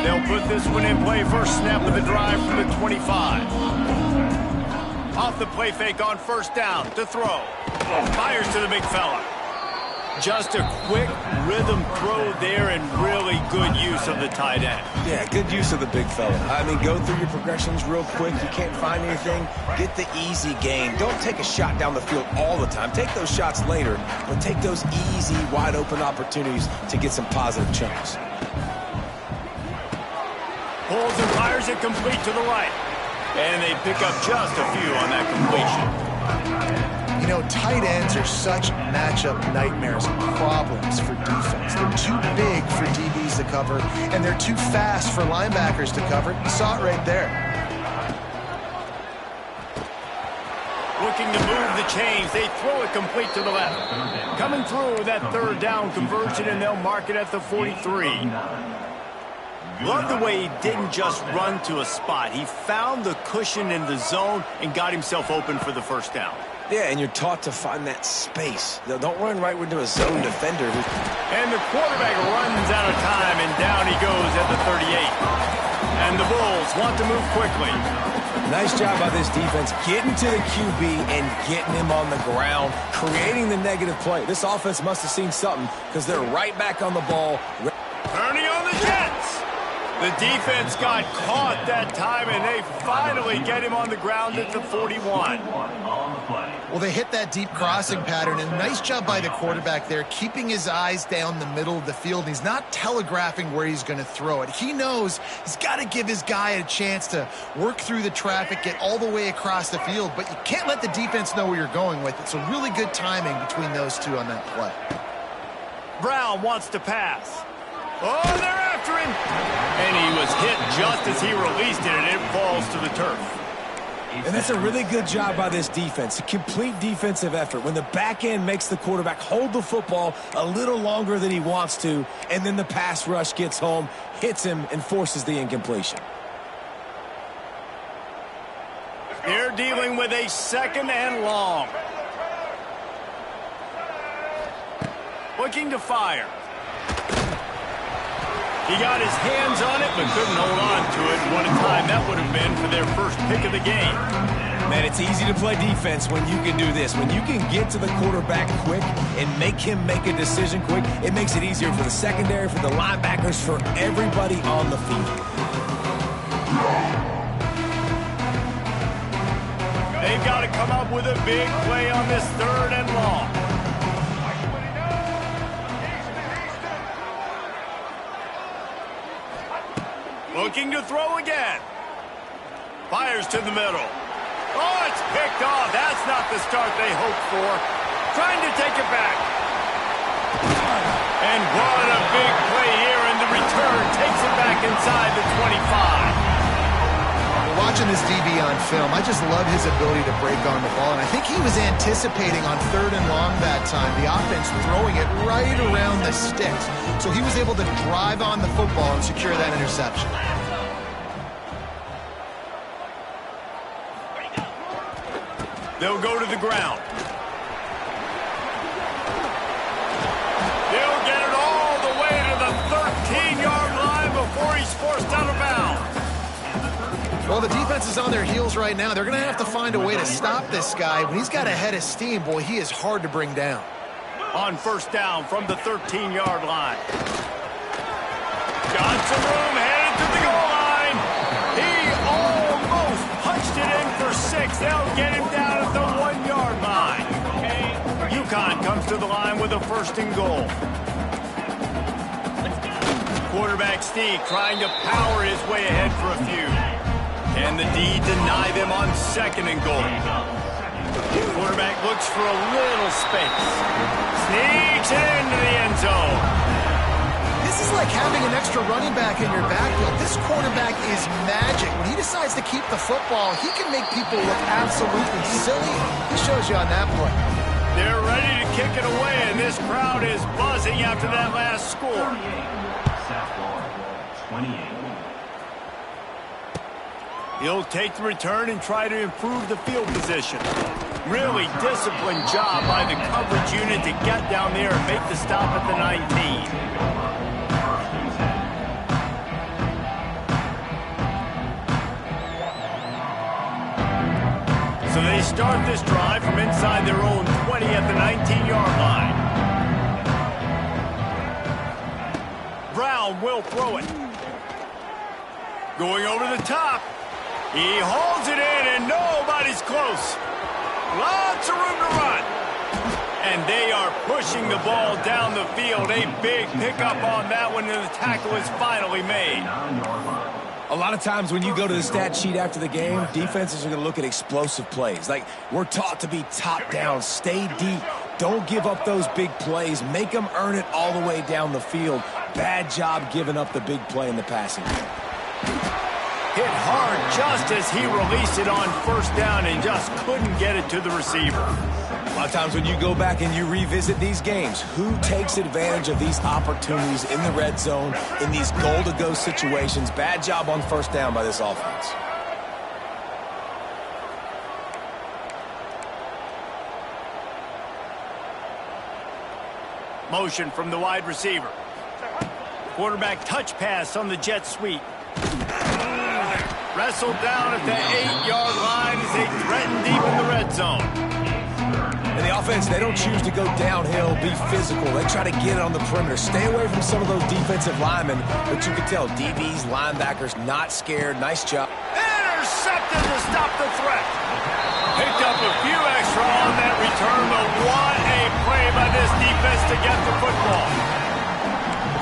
They'll put this one in play first snap of the drive from the 25. Off the play fake on first down to throw. Fires to the big fella. Just a quick rhythm throw there and really good use of the tight end. Yeah, good use of the big fella. I mean, go through your progressions real quick. You can't find anything. Get the easy gain. Don't take a shot down the field all the time. Take those shots later, but take those easy, wide-open opportunities to get some positive chunks. Pulls and fires it complete to the right. And they pick up just a few on that completion. You know, tight ends are such matchup nightmares and problems for defense. They're too big for DBs to cover, and they're too fast for linebackers to cover. You saw it right there. Looking to move the chains. They throw it complete to the left. Coming through with that third down conversion, and they'll mark it at the 43. Love the way he didn't just run to a spot. He found the cushion in the zone and got himself open for the first down. Yeah, and you're taught to find that space. Don't run right into a zone defender. And the quarterback runs out of time, and down he goes at the 38. And the Bulls want to move quickly. Nice job by this defense getting to the QB and getting him on the ground, creating the negative play. This offense must have seen something because they're right back on the ball. Turning on the Jets. The defense got caught that time, and they finally get him on the ground at the 41. Well, they hit that deep crossing pattern, and nice job by the quarterback there, keeping his eyes down the middle of the field. He's not telegraphing where he's going to throw it. He knows he's got to give his guy a chance to work through the traffic, get all the way across the field, but you can't let the defense know where you're going with it. So really good timing between those two on that play. Brown wants to pass. Oh, they're after him. And he was hit just as he released it, and it falls to the turf. And that's a really good job by this defense. A complete defensive effort. When the back end makes the quarterback hold the football a little longer than he wants to, and then the pass rush gets home, hits him, and forces the incompletion. They're dealing with a second and long. Looking to fire. He got his hands on it, but couldn't hold on to it. What a time that would have been for their first pick of the game. Man, it's easy to play defense when you can do this. When you can get to the quarterback quick and make him make a decision quick, it makes it easier for the secondary, for the linebackers, for everybody on the field. They've got to come up with a big play on this third and long. Looking to throw again. Fires to the middle. Oh, it's picked off. That's not the start they hoped for. Trying to take it back. And what a big play here, and the return takes it back inside the 25. Watching this DB on film, I just love his ability to break on the ball, and I think he was anticipating on third and long that time, the offense throwing it right around the sticks. So he was able to drive on the football and secure that interception. They'll go to the ground. They'll get it all the way to the 13-yard line before he's forced out of bounds. Well, the defense is on their heels right now. They're going to have to find a way to stop this guy. When he's got a head of steam, boy, he is hard to bring down. On first down from the 13-yard line. Got some room, headed to the goal line. He almost punched it in for 6. They'll get him down at the 1-yard line. UConn comes to the line with a first and goal. Quarterback Steve trying to power his way ahead for a few. And the D deny them on second and goal. Quarterback looks for a little space. Sneaks into the end zone. This is like having an extra running back in your backfield. This quarterback is magic. When he decides to keep the football, he can make people look absolutely silly. He shows you on that play. They're ready to kick it away, and this crowd is buzzing after that last score. 28. He'll take the return and try to improve the field position. Really disciplined job by the coverage unit to get down there and make the stop at the 19. They start this drive from inside their own 20 at the 19-yard line. Brown will throw it. Going over the top. He holds it in, and nobody's close. Lots of room to run. And they are pushing the ball down the field. A big pickup on that one, and the tackle is finally made. A lot of times when you go to the stat sheet after the game, defenses are going to look at explosive plays. Like, we're taught to be top down, stay deep, don't give up those big plays, make them earn it all the way down the field. Bad job giving up the big play in the passing game. Hit hard just as he released it on first down and just couldn't get it to the receiver. A lot of times when you go back and you revisit these games, who takes advantage of these opportunities in the red zone, in these goal-to-go situations? Bad job on first down by this offense. Motion from the wide receiver. Quarterback touch pass on the jet sweep. Wrestled down at the 8-yard line as they threaten deep in the red zone. And the offense, they don't choose to go downhill, be physical. They try to get it on the perimeter. Stay away from some of those defensive linemen, but you can tell DBs, linebackers, not scared. Nice job. Intercepted to stop the threat. Picked up a few extra on that return, but what a play by this defense to get the football.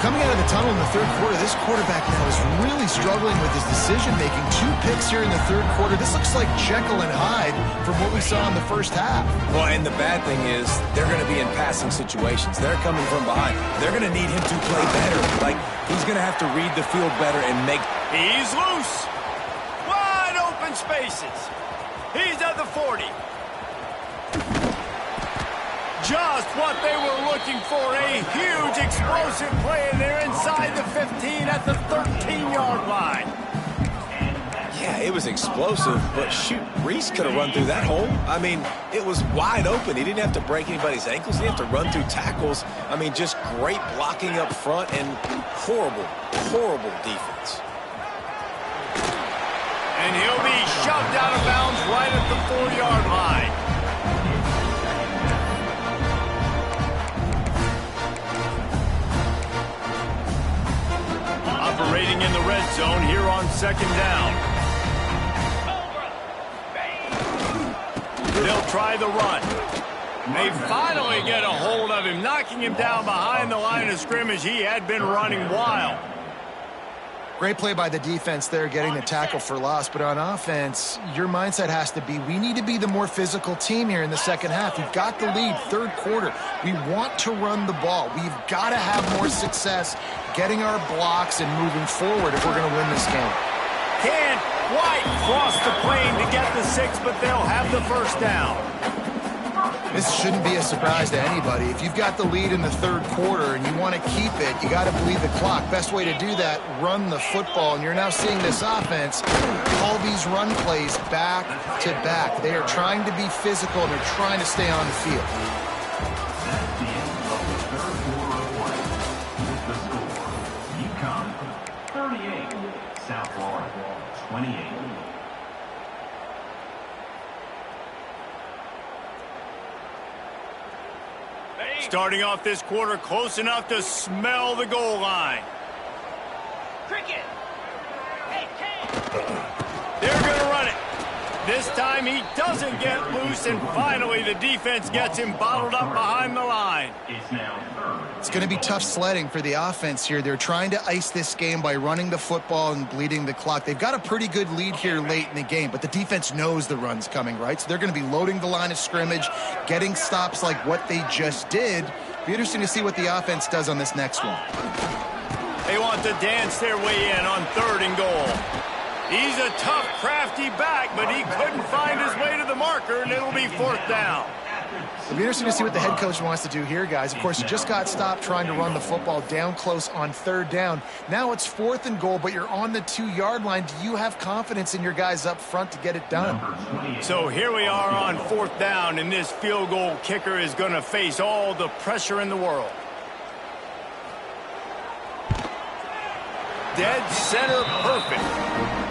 Coming out of the tunnel in the third quarter, this quarterback now is really struggling with his decision-making. 2 picks here in the third quarter. This looks like Jekyll and Hyde from what we saw in the first half. Well, and the bad thing is they're going to be in passing situations. They're coming from behind. They're going to need him to play better. Like, he's going to have to read the field better and make... He's loose. Wide open spaces. He's at the 40. Just what they were looking for, a huge explosive play, and they're inside the 15 at the 13-yard line. Yeah, it was explosive, but shoot, Reese could have run through that hole. I mean, it was wide open. He didn't have to break anybody's ankles. He didn't have to run through tackles. I mean, just great blocking up front and horrible, horrible defense. And he'll be shoved out of bounds right at the 4-yard line. Operating in the red zone here on second down. They'll try the run. They finally get a hold of him, knocking him down behind the line of scrimmage. He had been running wild. Great play by the defense there, getting the tackle for loss. But on offense, your mindset has to be, we need to be the more physical team here in the second half. We've got the lead, third quarter. We want to run the ball. We've got to have more success getting our blocks and moving forward if we're going to win this game. Can't quite cross the plane to get the 6, but they'll have the first down. This shouldn't be a surprise to anybody. If you've got the lead in the third quarter and you want to keep it, you got to bleed the clock. Best way to do that, run the football. And you're now seeing this offense call these run plays back to back. They are trying to be physical and they're trying to stay on the field. UConn 38, South Florida 28. Starting off this quarter close enough to smell the goal line. Cricket. Hey, They're going to run it. This time he doesn't get loose, and finally the defense gets him bottled up behind the line. It's now third. It's going to be tough sledding for the offense here. They're trying to ice this game by running the football and bleeding the clock. They've got a pretty good lead here late in the game, but the defense knows the run's coming, right? So they're going to be loading the line of scrimmage, getting stops like what they just did. Be interesting to see what the offense does on this next one. They want to dance their way in on 3rd and goal. He's a tough, crafty back, but he couldn't find his way to the marker, and it'll be 4th down. It'll be interesting to see what the head coach wants to do here, guys. Of course, you just got stopped trying to run the football down close on 3rd down. Now it's 4th and goal, but you're on the 2-yard line. Do you have confidence in your guys up front to get it done? So here we are on 4th down, and this field goal kicker is going to face all the pressure in the world. Dead center perfect.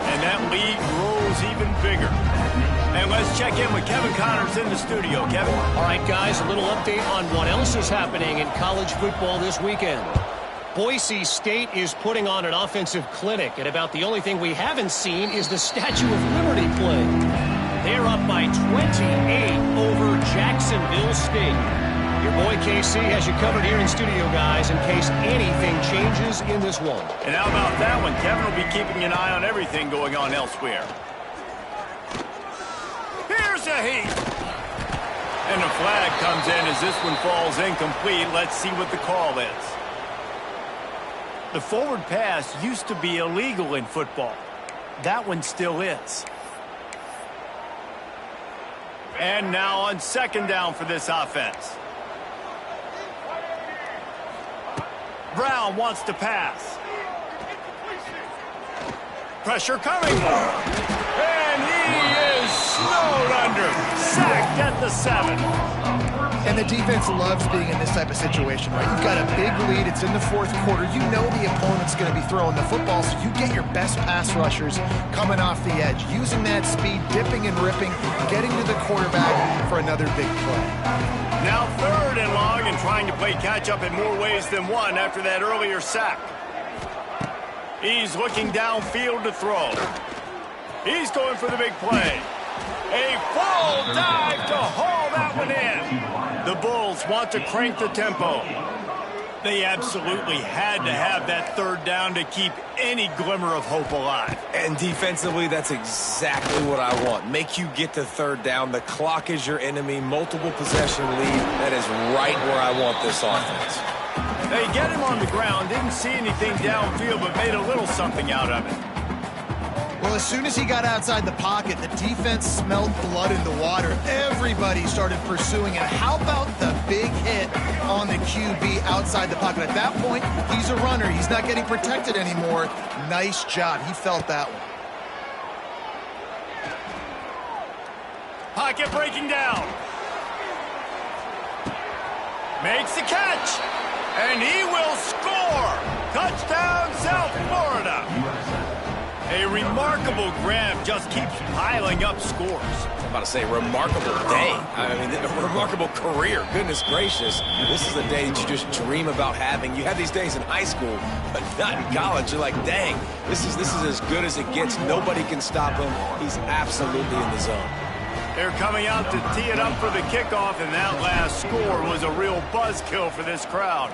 And that lead grows even bigger. And let's check in with Kevin Connors in the studio. Kevin? All right, guys, a little update on what else is happening in college football this weekend. Boise State is putting on an offensive clinic, and about the only thing we haven't seen is the Statue of Liberty play. They're up by 28 over Jacksonville State. Your boy KC has you covered here in studio, guys, in case anything changes in this one. And how about that one? Kevin will be keeping an eye on everything going on elsewhere. Here's a heat. And the flag comes in as this one falls incomplete. Let's see what the call is. The forward pass used to be illegal in football. That one still is. And now on second down for this offense. Brown wants to pass. Pressure coming. And he is snowed under. Sacked at the 7. And the defense loves being in this type of situation, right? You've got a big lead. It's in the fourth quarter. You know the opponent's going to be throwing the football, so you get your best pass rushers coming off the edge, using that speed, dipping and ripping, getting to the quarterback for another big play. Now third and long and trying to play catch-up in more ways than one after that earlier sack. He's looking downfield to throw. He's going for the big play. A full dive to haul that one in. The Bulls want to crank the tempo. They absolutely had to have that third down to keep any glimmer of hope alive. And defensively, that's exactly what I want. Make you get to third down. The clock is your enemy. Multiple possession lead. That is right where I want this offense. They get him on the ground. Didn't see anything downfield, but made a little something out of it. Well, as soon as he got outside the pocket, the defense smelled blood in the water. Everybody started pursuing it. How about the big hit on the QB outside the pocket? At that point, he's a runner. He's not getting protected anymore. Nice job. He felt that one. Pocket breaking down. Makes the catch. And he will score. Touchdown, South Florida. A remarkable grab just keeps piling up scores. I'm about to say, remarkable day. I mean, a remarkable career. Goodness gracious. This is a day that you just dream about having. You have these days in high school, but not in college. You're like, dang, this is as good as it gets. Nobody can stop him. He's absolutely in the zone. They're coming out to tee it up for the kickoff, and that last score was a real buzzkill for this crowd.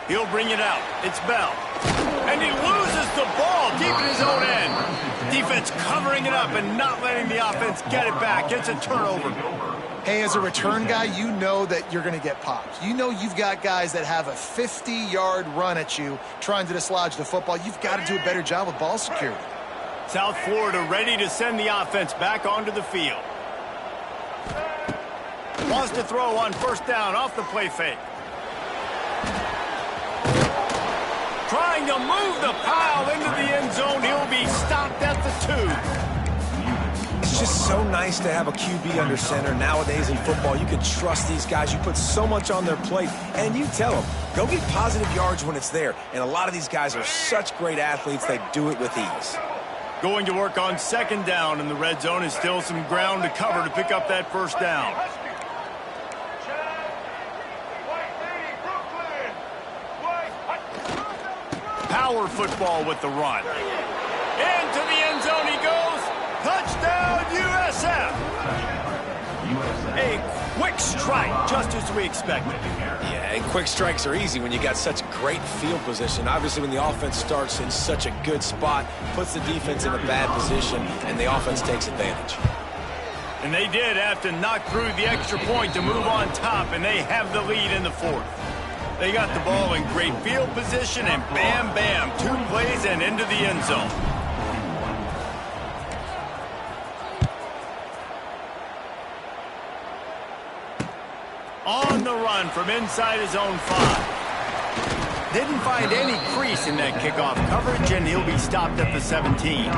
He'll bring it out. It's Bell. And he loses the ball deep in his own end. Defense covering it up and not letting the offense get it back. Gets a turnover. Hey, as a return guy, you know that you're going to get popped. You know you've got guys that have a 50-yard run at you trying to dislodge the football. You've got to do a better job with ball security. South Florida ready to send the offense back onto the field. Wants to throw on first down off the play fake. Trying to move the pile into the end zone. He'll be stopped at the 2. It's just so nice to have a QB under center. Nowadays in football, you can trust these guys. You put so much on their plate, and you tell them, go get positive yards when it's there. And a lot of these guys are such great athletes, they do it with ease. Going to work on second down, and the red zone is still some ground to cover to pick up that first down. Power football with the run. Into the end zone he goes. Touchdown, USF. A quick strike, just as we expected. Yeah, and quick strikes are easy when you got such great field position. Obviously, when the offense starts in such a good spot, puts the defense in a bad position, and the offense takes advantage. And they did have to knock through the extra point to move on top, and they have the lead in the fourth. They got the ball in great field position, and bam, bam, 2 plays and into the end zone. On the run from inside his own 5. Didn't find any crease in that kickoff coverage, and he'll be stopped at the 17.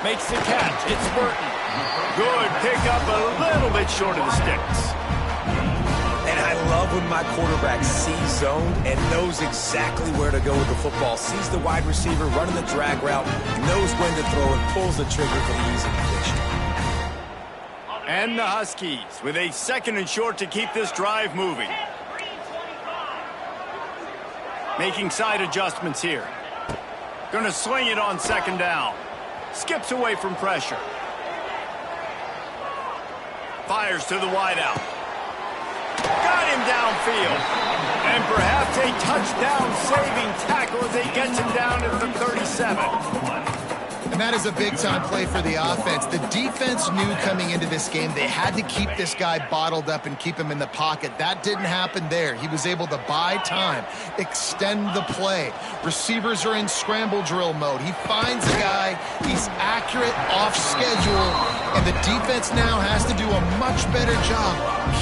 Makes the catch. It's Burton. Good pickup, a little bit short of the sticks. And I love when my quarterback sees zoned and knows exactly where to go with the football. Sees the wide receiver running the drag route, knows when to throw it, pulls the trigger for the easy completion. And the Huskies with a 2nd and short to keep this drive moving. Making side adjustments here. Going to sling it on 2nd down. Skips away from pressure. Fires to the wideout. Got him downfield. And perhaps a touchdown-saving tackle as he gets him down at the 37. And that is a big-time play for the offense. The defense knew coming into this game they had to keep this guy bottled up and keep him in the pocket. That didn't happen there. He was able to buy time, extend the play. Receivers are in scramble drill mode. He finds a guy. He's accurate, off schedule, and the defense now has to do a much better job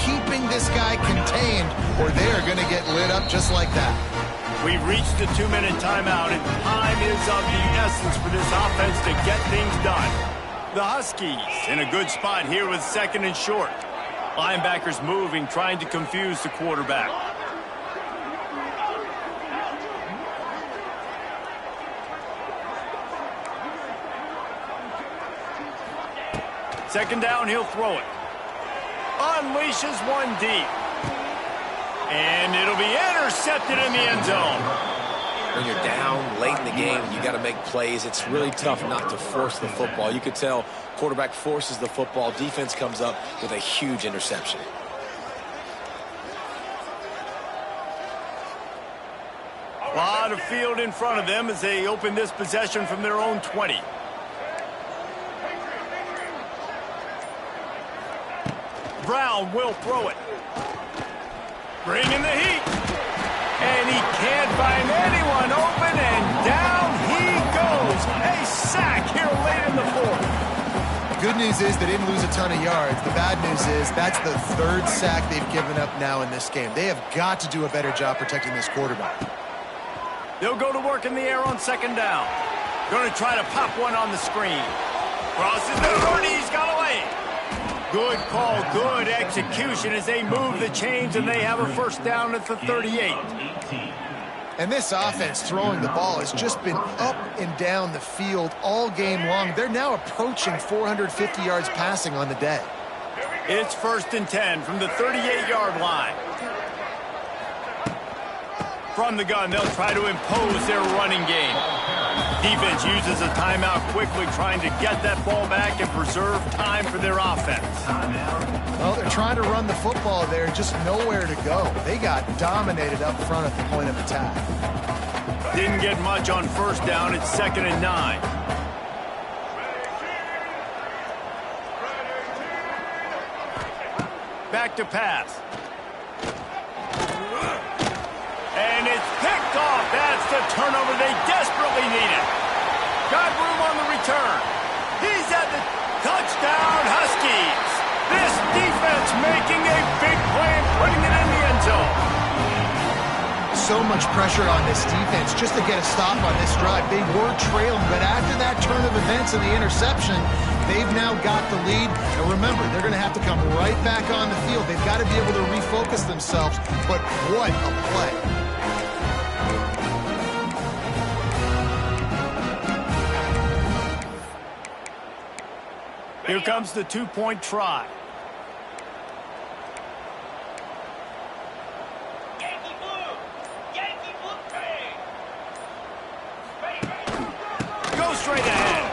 keeping this guy contained, or they're going to get lit up just like that. We've reached the 2-minute timeout, and time is of the essence for this offense to get things done. The Huskies in a good spot here with 2nd and short. Linebackers moving, trying to confuse the quarterback. Second down, he'll throw it. Unleashes one deep. And it'll be intercepted in the end zone. When you're down late in the game, you got to make plays. It's really tough not to force the football. You could tell quarterback forces the football. Defense comes up with a huge interception. A lot of field in front of them as they open this possession from their own 20. Brown will throw it. Bringing the heat. And he can't find anyone open, and down he goes. A sack here late in the 4th. Good news is they didn't lose a ton of yards. The bad news is that's the 3rd sack they've given up now in this game. They have got to do a better job protecting this quarterback. They'll go to work in the air on 2nd down. Going to try to pop one on the screen. Crosses the 30. He's got away. Good call, good execution as they move the chains, and they have a 1st down at the 38. And this offense throwing the ball has just been up and down the field all game long. They're now approaching 450 yards passing on the day. It's 1st and 10 from the 38-yard line. From the gun, they'll try to impose their running game. Defense uses a timeout quickly, trying to get that ball back and preserve time for their offense. Well, they're trying to run the football there, just nowhere to go. They got dominated up front at the point of attack. Didn't get much on 1st down. It's 2nd and 9. Back to pass. And it's picked off. That's the turnover they desperately needed. Got room on the return. He's at the touchdown, Huskies. This defense making a big play and putting it in the end zone. So much pressure on this defense just to get a stop on this drive. They were trailing, but after that turn of events and the interception, they've now got the lead. And remember, they're going to have to come right back on the field. They've got to be able to refocus themselves. But what a play. Here comes the 2-point try. Yankee blue! Yankee blue train! Go straight ahead.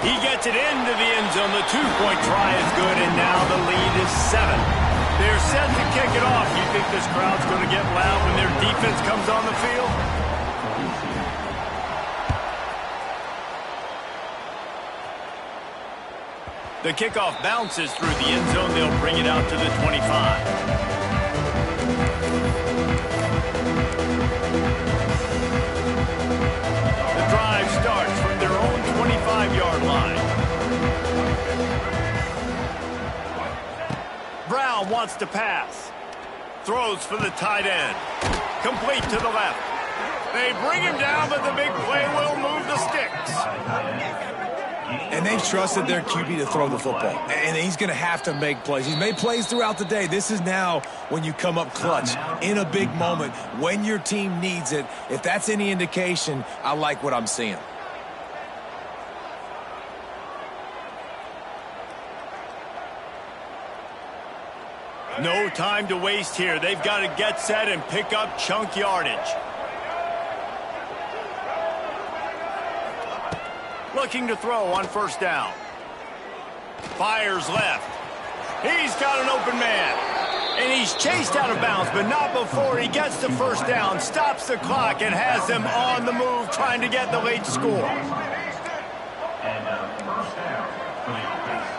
He gets it into the end zone. The 2-point try is good, and now the lead is 7. They're set to kick it off. You think this crowd's going to get loud when their defense comes on the field? The kickoff bounces through the end zone. They'll bring it out to the 25. The drive starts from their own 25-yard line. Brown wants to pass. Throws for the tight end. Complete to the left. They bring him down, but the big play will move the sticks. And they've trusted their QB to throw the football. And he's going to have to make plays. He's made plays throughout the day. This is now when you come up clutch in a big moment when your team needs it. If that's any indication, I like what I'm seeing. No time to waste here. They've got to get set and pick up chunk yardage. Looking to throw on first down. Fires left. He's got an open man. And he's chased out of bounds, but not before he gets the first down, stops the clock, and has them on the move trying to get the late score. And first down for the offense.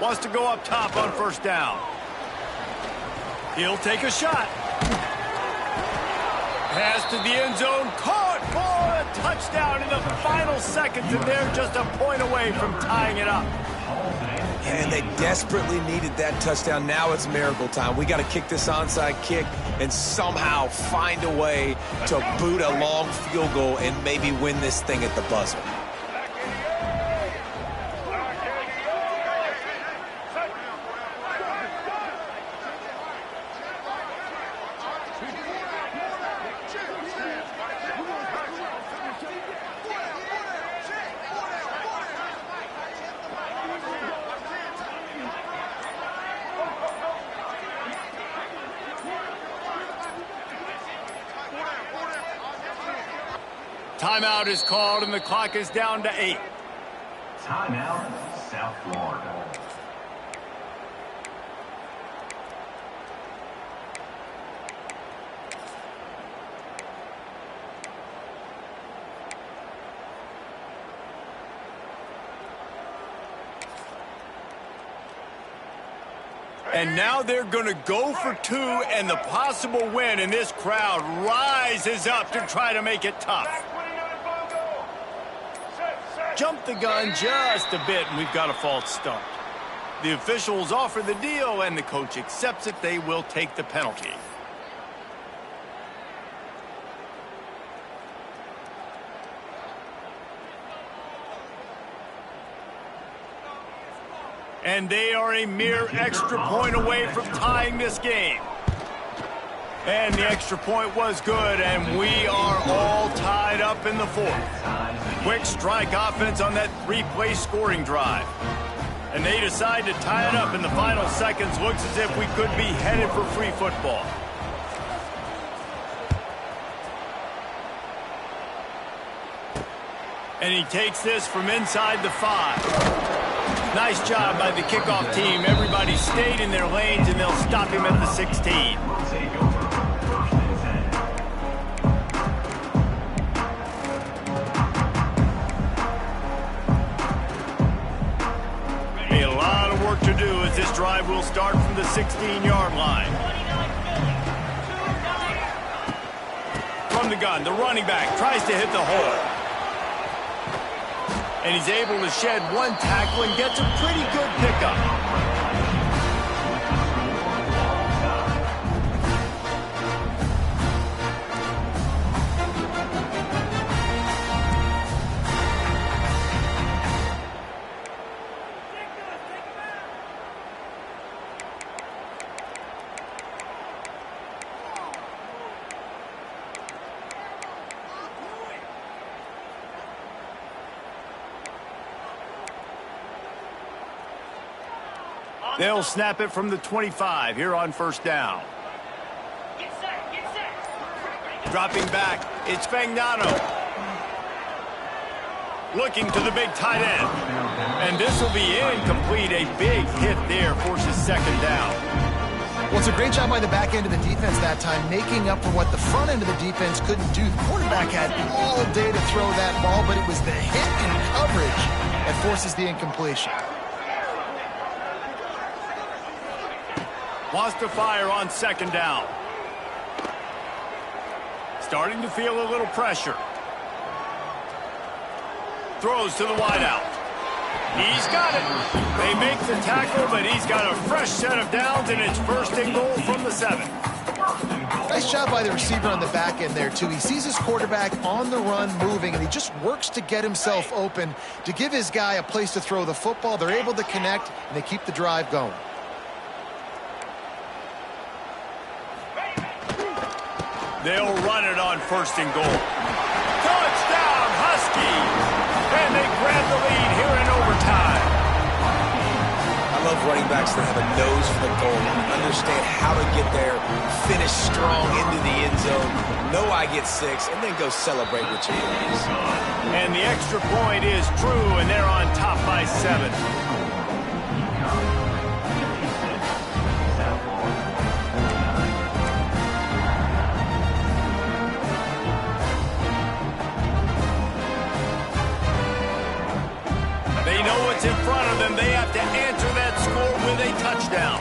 Wants to go up top on first down. He'll take a shot. Pass to the end zone. Caught for a touchdown in the final seconds, and they're just a point away from tying it up. And they desperately needed that touchdown. Now it's miracle time. We got to kick this onside kick and somehow find a way to boot a long field goal and maybe win this thing at the buzzer. Timeout is called, and the clock is down to 8. Timeout, South Florida. And now they're going to go for 2 and the possible win, and this crowd rises up to try to make it tough. Jump the gun just a bit, and we've got a false start. The officials offer the deal, and the coach accepts it. They will take the penalty. And they are a mere extra point away from tying this game. And the extra point was good, and we are all tied up in the 4th. Quick strike offense on that 3-play scoring drive. And they decide to tie it up in the final seconds. Looks as if we could be headed for free football. And he takes this from inside the 5. Nice job by the kickoff team. Everybody stayed in their lanes, and they'll stop him at the 16. A lot of work to do as this drive will start from the 16-yard line. From the gun, the running back tries to hit the hole. And he's able to shed one tackle and gets a pretty good pickup. They'll snap it from the 25 here on first down. Get set, get set. Dropping back, it's Fagnano. Looking to the big tight end. And this will be incomplete. A big hit there forces second down. Well, it's a great job by the back end of the defense that time, making up for what the front end of the defense couldn't do. The quarterback had all day to throw that ball, but it was the hit in coverage that forces the incompletion. Wants to fire on second down. Starting to feel a little pressure. Throws to the wideout. He's got it. They make the tackle, but he's got a fresh set of downs, and it's first and goal from the 7. Nice job by the receiver on the back end there, too. He sees his quarterback on the run moving, and he just works to get himself open to give his guy a place to throw the football. They're able to connect, and they keep the drive going. They'll run it on 1st and goal. Touchdown, Huskies! And they grab the lead here in overtime. I love running backs that have a nose for the goal, understand how to get there, finish strong into the end zone, know I get 6, and then go celebrate with your friends. And the extra point is true, and they're on top by 7. They know what's in front of them. They have to answer that score with a touchdown.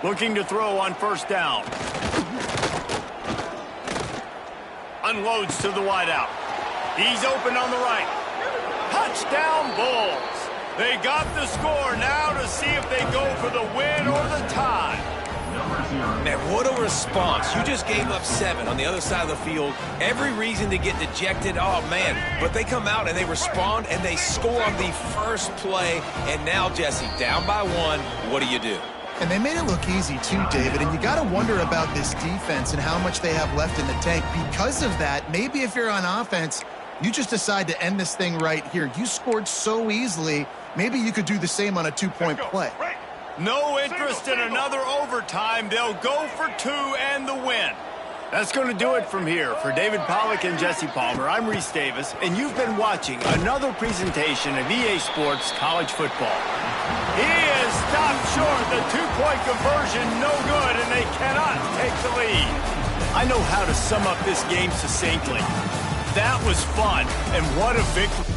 Looking to throw on 1st down. Unloads to the wideout. He's open on the right. Touchdown, Bulls. They got the score now to see if they go for the win or the tie. Man, what a response. You just gave up 7 on the other side of the field. Every reason to get dejected. Oh, man. But they come out and they respond and they score on the first play. And now, Jesse, down by 1. What do? And they made it look easy, too, David. And you got to wonder about this defense and how much they have left in the tank. Because of that, maybe if you're on offense, you just decide to end this thing right here. You scored so easily. Maybe you could do the same on a 2-point play. No interest in another overtime. They'll go for 2 and the win. That's going to do it from here. For David Pollack and Jesse Palmer, I'm Reese Davis, and you've been watching another presentation of EA Sports College Football. He is stopped short. The 2-point conversion, no good, and they cannot take the lead. I know how to sum up this game succinctly. That was fun, and what a victory.